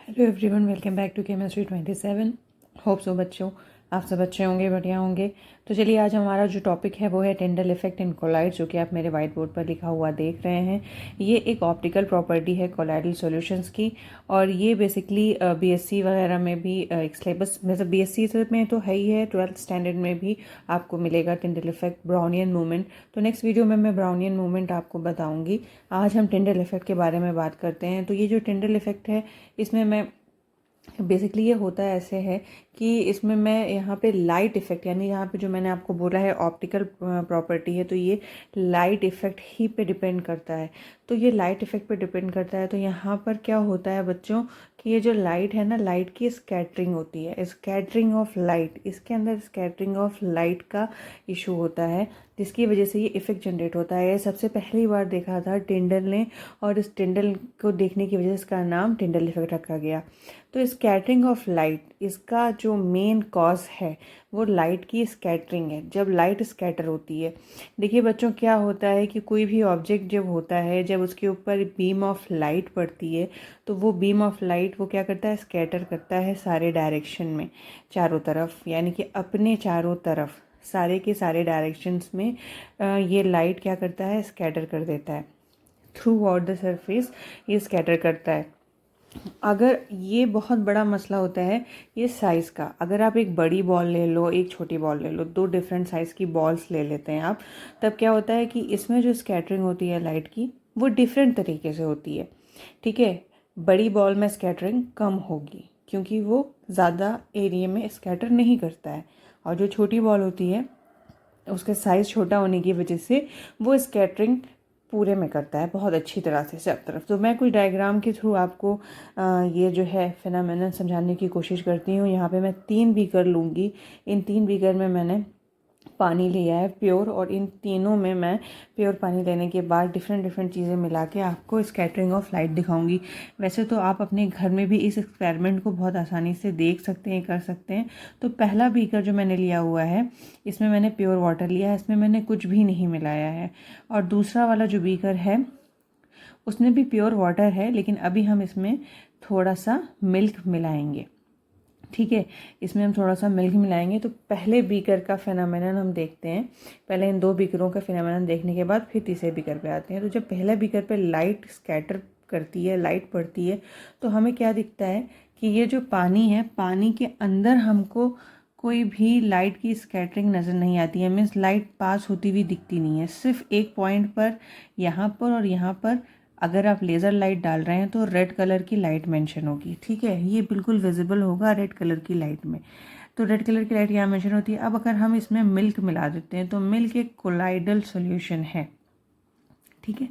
Hello everyone, welcome back to chemistry 27। Hope so बच्चों आप सब अच्छे होंगे, बढ़िया होंगे। तो चलिए, आज हमारा जो टॉपिक है वो है टिंडल इफेक्ट इन कोलाइड्स, जो कि आप मेरे वाइट बोर्ड पर लिखा हुआ देख रहे हैं। ये एक ऑप्टिकल प्रॉपर्टी है कोलाइडल सॉल्यूशंस की, और ये बेसिकली बीएससी वगैरह में भी एक सिलेबस मतलब बीएससी में तो है ही है, 12th स्टैंडर्ड में भी आपको मिलेगा टिंडल इफेक्ट, ब्राउनियन मूवमेंट। तो नेक्स्ट वीडियो में मैं ब्राउनियन मूवमेंट आपको बताऊंगी। आज हम टिंडल इफेक्ट के बारे में बात करते हैं। तो ये जो टिंडल इफेक्ट है, इसमें मैं बेसिकली ये होता है ऐसे है कि इसमें मैं यहाँ पे लाइट इफेक्ट, यानी यहाँ पे जो मैंने आपको बोला है ऑप्टिकल प्रॉपर्टी है, तो ये लाइट इफेक्ट ही पे डिपेंड करता है। तो ये लाइट इफेक्ट पे डिपेंड करता है। तो यहाँ पर क्या होता है बच्चों कि ये जो लाइट है ना, लाइट की स्कैटरिंग होती है, स्कैटरिंग ऑफ लाइट। इसके अंदर स्कैटरिंग ऑफ लाइट का इशू होता है, जिसकी वजह से ये इफेक्ट जनरेट होता है। ये सबसे पहली बार देखा था टिंडल ने, और इस टिंडल को देखने की वजह से इसका नाम टिंडल इफेक्ट रखा गया। तो स्कैटरिंग ऑफ लाइट, इसका जो मेन कॉज है वो लाइट की स्कैटरिंग है। जब लाइट स्कैटर होती है, देखिए बच्चों, क्या होता है कि कोई भी ऑब्जेक्ट जब होता है, जब उसके ऊपर बीम ऑफ लाइट पड़ती है, तो वो बीम ऑफ लाइट वो क्या करता है, स्कैटर करता है सारे डायरेक्शन में, चारों तरफ, यानी कि अपने चारों तरफ सारे के सारे डायरेक्शंस में ये लाइट क्या करता है, स्कैटर कर देता है थ्रू आउट द सरफेस, ये स्कैटर करता है। अगर ये बहुत बड़ा मसला होता है ये साइज़ का, अगर आप एक बड़ी बॉल ले लो, एक छोटी बॉल ले लो, दो डिफरेंट साइज़ की बॉल्स ले लेते हैं आप, तब क्या होता है कि इसमें जो स्कैटरिंग होती है लाइट की वो डिफरेंट तरीके से होती है। ठीक है, बड़ी बॉल में स्कैटरिंग कम होगी क्योंकि वो ज़्यादा एरिया में स्कैटर नहीं करता है, और जो छोटी बॉल होती है उसका साइज़ छोटा होने की वजह से वो स्कैटरिंग पूरे में करता है बहुत अच्छी तरह से सब तरफ। तो मैं कुछ डायग्राम के थ्रू आपको ये जो है फिनोमेनन समझाने की कोशिश करती हूँ। यहाँ पे मैं 3 बीकर लूँगी। इन 3 बीकर में मैंने पानी लिया है प्योर, और इन तीनों में मैं प्योर पानी लेने के बाद डिफरेंट डिफरेंट चीज़ें मिला के आपको स्कैटरिंग ऑफ लाइट दिखाऊंगी। वैसे तो आप अपने घर में भी इस एक्सपेरिमेंट को बहुत आसानी से देख सकते हैं, कर सकते हैं। तो पहला बीकर जो मैंने लिया हुआ है, इसमें मैंने प्योर वाटर लिया है, इसमें मैंने कुछ भी नहीं मिलाया है। और दूसरा वाला जो बीकर है उसमें भी प्योर वाटर है, लेकिन अभी हम इसमें थोड़ा सा मिल्क मिलाएंगे। ठीक है, इसमें हम थोड़ा सा मिल्क मिलाएंगे। तो पहले बीकर का फिनोमेनन हम देखते हैं। पहले इन 2 बीकरों का फिनोमेनन देखने के बाद फिर तीसरे बीकर पे आते हैं। तो जब पहला बीकर पे लाइट स्कैटर करती है, लाइट पड़ती है, तो हमें क्या दिखता है कि ये जो पानी है, पानी के अंदर हमको कोई भी लाइट की स्कैटरिंग नज़र नहीं आती है। मीन्स लाइट पास होती हुई दिखती नहीं है। सिर्फ एक पॉइंट पर, यहाँ पर और यहाँ पर, अगर आप लेज़र लाइट डाल रहे हैं तो रेड कलर की लाइट मेंशन होगी। ठीक है, ये बिल्कुल विजिबल होगा रेड कलर की लाइट में। तो रेड कलर की लाइट यहाँ मेंशन होती है। अब अगर हम इसमें मिल्क मिला देते हैं, तो मिल्क एक कोलाइडल सॉल्यूशन है। ठीक है,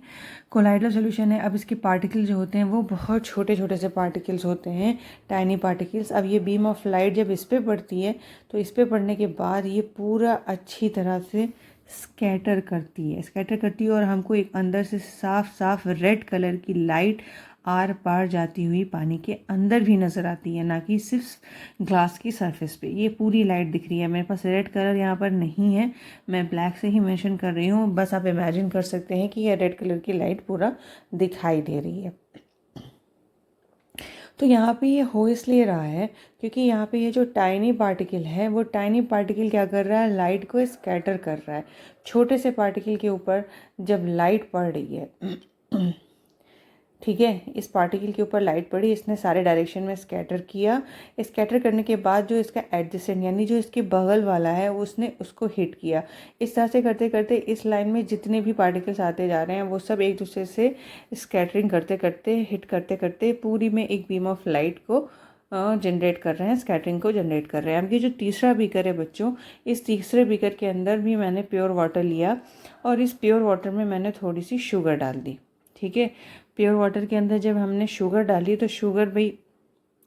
कोलाइडल सॉल्यूशन है। अब इसके पार्टिकल जो होते हैं वो बहुत छोटे छोटे से पार्टिकल्स होते हैं, टाइनी पार्टिकल्स। अब ये बीम ऑफ लाइट जब इस पर पड़ती है, तो इस पर पड़ने के बाद ये पूरा अच्छी तरह से स्कैटर करती है और हमको एक अंदर से साफ साफ रेड कलर की लाइट आर पार जाती हुई पानी के अंदर भी नज़र आती है, ना कि सिर्फ ग्लास की सरफेस पे। ये पूरी लाइट दिख रही है। मेरे पास रेड कलर यहाँ पर नहीं है, मैं ब्लैक से ही मेंशन कर रही हूँ। बस आप इमेजिन कर सकते हैं कि ये रेड कलर की लाइट पूरा दिखाई दे रही है। तो यहाँ पे ये हो इसलिए रहा है क्योंकि यहाँ पे ये जो टाइनी पार्टिकल है, वो टाइनी पार्टिकल क्या कर रहा है, लाइट को स्कैटर कर रहा है। छोटे से पार्टिकल के ऊपर जब लाइट पड़ रही है, ठीक है, इस पार्टिकल के ऊपर लाइट पड़ी, इसने सारे डायरेक्शन में स्कैटर किया। स्कैटर करने के बाद जो इसका एडजेसेंट, यानी जो इसके बगल वाला है, उसने उसको हिट किया। इस तरह से करते करते इस लाइन में जितने भी पार्टिकल्स आते जा रहे हैं वो सब एक दूसरे से स्कैटरिंग करते करते, हिट करते करते पूरी में एक बीम ऑफ लाइट को जनरेट कर रहे हैं, स्कैटरिंग को जनरेट कर रहे हैं। अब ये जो तीसरा बीकर है बच्चों, इस तीसरे बीकर के अंदर भी मैंने प्योर वाटर लिया, और इस प्योर वाटर में मैंने थोड़ी सी शुगर डाल दी। ठीक है, प्योर वाटर के अंदर जब हमने शुगर डाली, तो शुगर भाई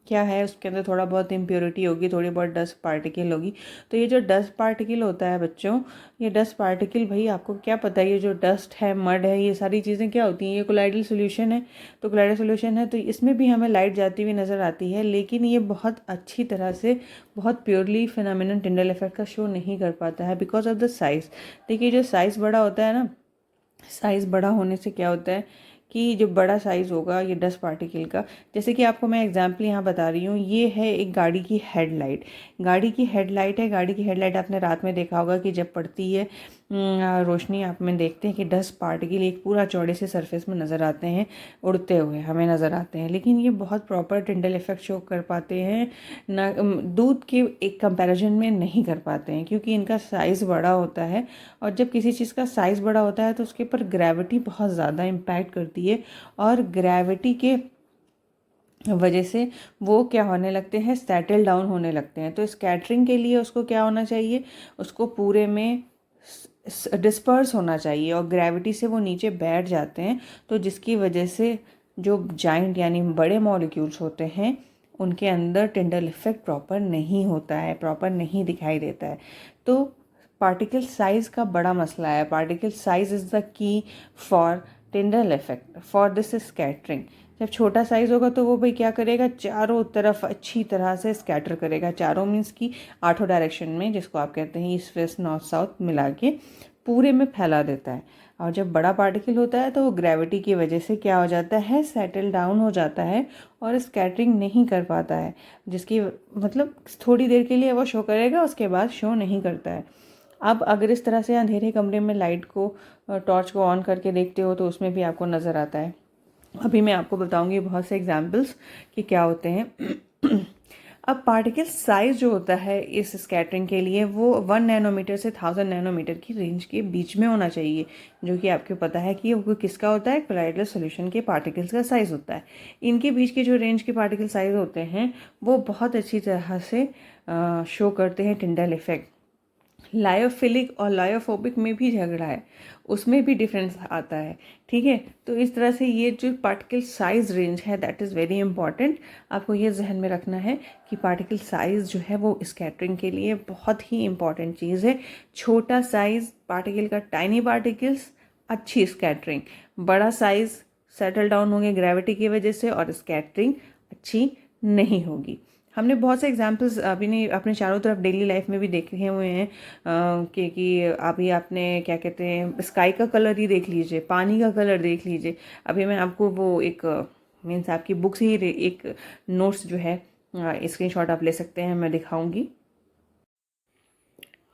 क्या है, उसके अंदर थोड़ा बहुत इम्प्योरिटी होगी, थोड़ी बहुत डस्ट पार्टिकल होगी। तो ये जो डस्ट पार्टिकल होता है बच्चों, ये डस्ट पार्टिकल, भाई आपको क्या पता है, ये जो डस्ट है, मड है, ये सारी चीज़ें क्या होती हैं, ये कोलाइडल सॉल्यूशन है। तो कोलाइडल सॉल्यूशन है तो इसमें भी हमें लाइट जाती हुई नज़र आती है, लेकिन ये बहुत अच्छी तरह से, बहुत प्योरली फिनोमेनन टिंडल इफेक्ट का शो नहीं कर पाता है बिकॉज ऑफ द साइज़। देखिए, जो साइज़ बड़ा होता है ना, साइज़ बड़ा होने से क्या होता है कि जो बड़ा साइज़ होगा ये डस्ट पार्टिकल का, जैसे कि आपको मैं एग्जांपल यहाँ बता रही हूँ, ये है एक गाड़ी की हेडलाइट। गाड़ी की हेडलाइट है। गाड़ी की हेडलाइट आपने रात में देखा होगा कि जब पड़ती है रोशनी, आप में देखते हैं कि डस्ट पार्टिकल एक पूरा चौड़े से सरफेस में नज़र आते हैं, उड़ते हुए हमें नज़र आते हैं, लेकिन ये बहुत प्रॉपर टिंडल इफेक्ट शो कर पाते हैं ना, दूध के एक कंपैरिजन में नहीं कर पाते हैं, क्योंकि इनका साइज़ बड़ा होता है। और जब किसी चीज़ का साइज़ बड़ा होता है तो उसके ऊपर ग्रेविटी बहुत ज़्यादा इम्पैक्ट करती है, और ग्रेविटी के वजह से वो क्या होने लगते हैं, सेटल डाउन होने लगते हैं। तो स्कैटरिंग के लिए उसको क्या होना चाहिए, उसको पूरे में डिस्पर्स होना चाहिए, और ग्रेविटी से वो नीचे बैठ जाते हैं, तो जिसकी वजह से जो जाइंट यानी बड़े मॉलिक्यूल्स होते हैं उनके अंदर टिंडल इफेक्ट प्रॉपर नहीं होता है, प्रॉपर नहीं दिखाई देता है। तो पार्टिकल साइज़ का बड़ा मसला है। Particle size is the key for Tyndall effect, for this scattering. जब छोटा साइज़ होगा तो वो भाई क्या करेगा, चारों तरफ अच्छी तरह से स्कैटर करेगा। चारों मीन्स की 8 डायरेक्शन में, जिसको आप कहते हैं ईस्ट वेस्ट नॉर्थ साउथ मिला के पूरे में फैला देता है। और जब बड़ा पार्टिकल होता है तो वो ग्रेविटी की वजह से क्या हो जाता है, सेटल डाउन हो जाता है और स्कैटरिंग नहीं कर पाता है, जिसकी मतलब थोड़ी देर के लिए वो शो करेगा, उसके बाद शो नहीं करता है। अब अगर इस तरह से अंधेरे कमरे में लाइट को, टॉर्च को ऑन करके देखते हो तो उसमें भी आपको नज़र आता है। अभी मैं आपको बताऊंगी बहुत से एग्जाम्पल्स कि क्या होते हैं। अब पार्टिकल साइज जो होता है इस स्कैटरिंग के लिए वो 1 नैनोमीटर से 1000 नैनोमीटर की रेंज के बीच में होना चाहिए, जो कि आपको पता है कि वो किसका होता है, कोलाइडल सॉल्यूशन के पार्टिकल्स का साइज़ होता है। इनके बीच के जो रेंज के पार्टिकल साइज होते हैं वो बहुत अच्छी तरह से शो करते हैं टिंडल इफेक्ट। लायोफिलिक और लायोफोबिक में भी झगड़ा है, उसमें भी डिफरेंस आता है। ठीक है, तो इस तरह से ये जो पार्टिकल साइज रेंज है दैट इज़ वेरी इंपॉर्टेंट। आपको ये जहन में रखना है कि पार्टिकल साइज जो है वो स्कैटरिंग के लिए बहुत ही इंपॉर्टेंट चीज़ है। छोटा साइज पार्टिकल का, टाइनी पार्टिकल्स, अच्छी स्कैटरिंग। बड़ा साइज सेटल डाउन होंगे ग्रेविटी की वजह से और स्कैटरिंग अच्छी नहीं होगी। हमने बहुत से एग्जाम्पल्स अभी नहीं अपने चारों तरफ डेली लाइफ में भी देखे हुए हैं कि अभी आपने क्या कहते हैं, स्काई का कलर ही देख लीजिए, पानी का कलर देख लीजिए। अभी मैं आपको वो एक मीन्स आपकी बुक से ही एक नोट्स जो है स्क्रीनशॉट आप ले सकते हैं, मैं दिखाऊंगी।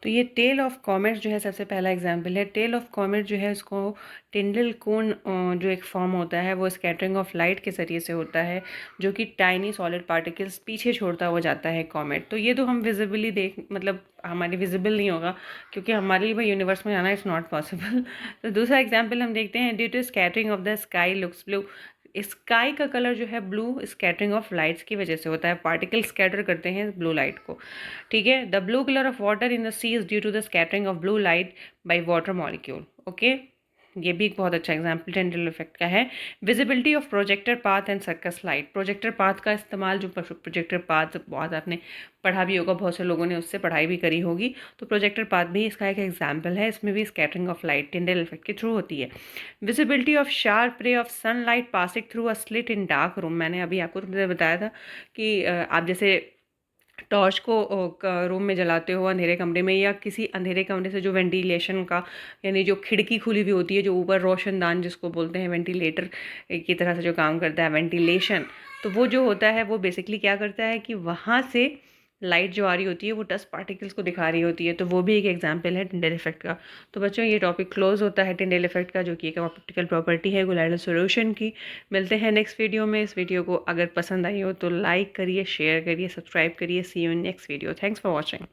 तो ये टेल ऑफ कॉमेट जो है सबसे पहला एग्जाम्पल है। टेल ऑफ कॉमेट जो है उसको टिंडल कोन जो एक फॉर्म होता है वो स्कैटरिंग ऑफ लाइट के ज़रिए से होता है, जो कि टाइनी सॉलिड पार्टिकल्स पीछे छोड़ता हुआ जाता है कॉमेट। तो ये तो हम विजिबली देख मतलब हमारी विजिबल नहीं होगा, क्योंकि हमारे लिए भाई यूनिवर्स में जाना इज़ नॉट पॉसिबल। तो दूसरा एग्जाम्पल हम देखते हैं, due to scattering of the sky looks blue. Sky का कलर जो है ब्लू स्कैटरिंग ऑफ लाइट्स की वजह से होता है, पार्टिकल स्कैटर करते हैं ब्लू लाइट को। ठीक है, the blue colour of water in the sea is due to the scattering of blue light by water molecule. Okay, ये भी एक बहुत अच्छा एग्जाम्पल टिंडल इफेक्ट का है। Visibility of projector path and circus light. Projector path का इस्तेमाल, जो प्रोजेक्टर पाथ बहुत आपने पढ़ा भी होगा, बहुत से लोगों ने उससे पढ़ाई भी करी होगी, तो प्रोजेक्टर पाथ भी इसका एक एग्जाम्पल है। इसमें भी scattering of light Tyndall effect के थ्रू होती है। Visibility of sharp ray of sunlight passing through a slit in dark room. मैंने अभी आपको बताया था कि आप जैसे टॉर्च को रूम में जलाते हो अंधेरे कमरे में, या किसी अंधेरे कमरे से जो वेंटिलेशन का यानी जो खिड़की खुली हुई होती है, जो ऊपर रोशनदान जिसको बोलते हैं, वेंटिलेटर की तरह से जो काम करता है वेंटिलेशन, तो वो जो होता है वो बेसिकली क्या करता है कि वहाँ से लाइट जो आ रही होती है वो डस्ट पार्टिकल्स को दिखा रही होती है। तो वो भी एक एग्जाम्पल है टिंडल इफेक्ट का। तो बच्चों ये टॉपिक क्लोज होता है टिंडल इफेक्ट का, जो कि एक ऑप्टिकल प्रॉपर्टी है कोलाइडल सॉल्यूशन की। मिलते हैं नेक्स्ट वीडियो में। इस वीडियो को अगर पसंद आई हो तो लाइक करिए, शेयर करिए, सब्सक्राइब करिए। See you in next video. Thanks for watching.